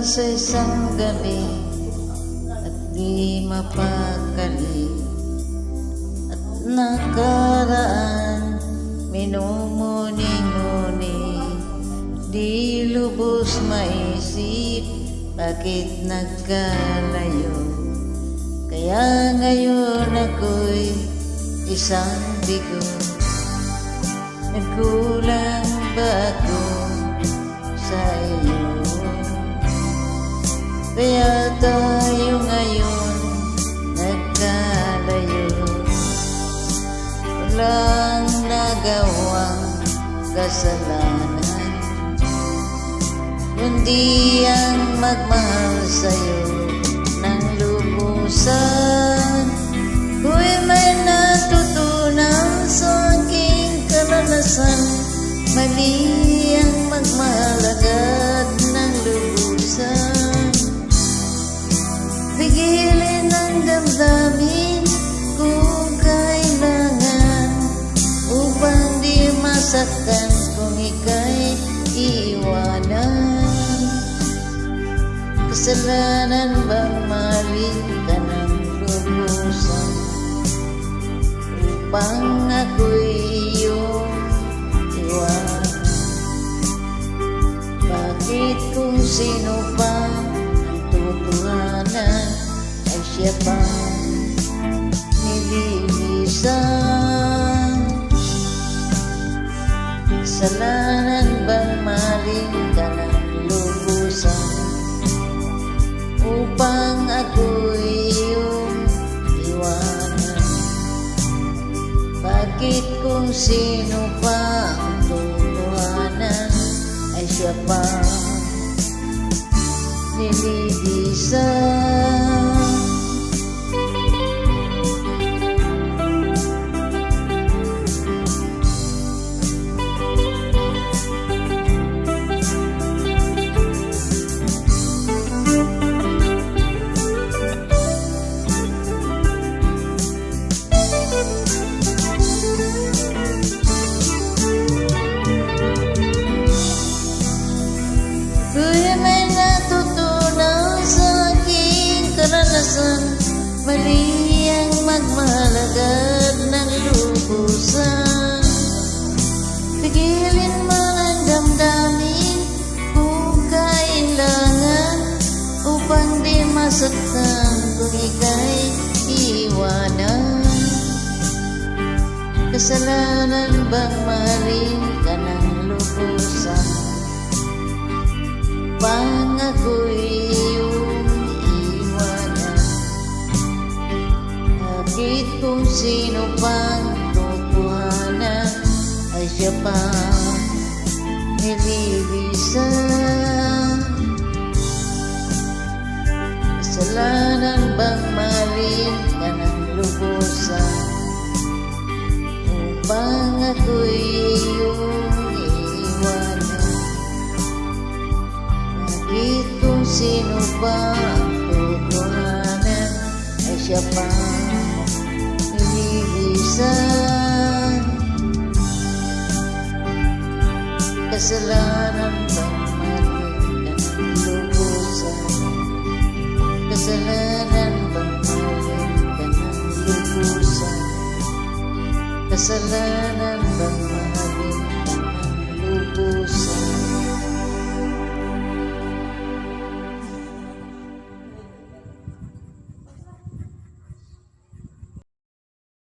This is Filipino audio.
sa isang gabi at di mapakali, at nakaraan minumuni-muni, di lubos maisip bakit nagkalayo. Kaya ngayon ako'y isang bigo, nagkulang ba ako sa iyo? Kaya tayo ngayon nagkalayo, walang nagawang kasalanan, kundi ang magmahal sa'yo ng lubusan. Kung may natutunan sa aking karanasan, mali ang magmahal agad ng lubusan. Pigilin ang damdamin kung kailangan, upang di masaktan kung ika'y iiwanan. Kasalanan bang mahalin ka ng lubusan, upang ako'y iyong iwanan? Bakit kung sino pa ang tutuhanan ay siya pa nililisan? Kasalanan bang mahalin ka ng lubusan, upang ako'y iyong iwanan? Bakit kung sino pa ang tutuhanan ay siya pa nililisan? Mali ang magmahal agad ng lubusan. Pigilin mo ang damdamin kung kailangan, upang di masaktan kung ika'y iwanan. Kasalanan bang mahalin ka ng lubusan, upang ako'y iyong iwanan? Bakit kung sino pang tutuhanan ay siya pa nililisan? Kasalanan bang mahalin ka ng lubusan, upang ako'y iyong iwanan? Bakit kung sino pa ang tutuhanan ay siya pa nililisan? Kasalanan bang mahalin ka ng lubusan? Kasalanan bang mahalin ka ng lubusan? Kasalanan bang mahalin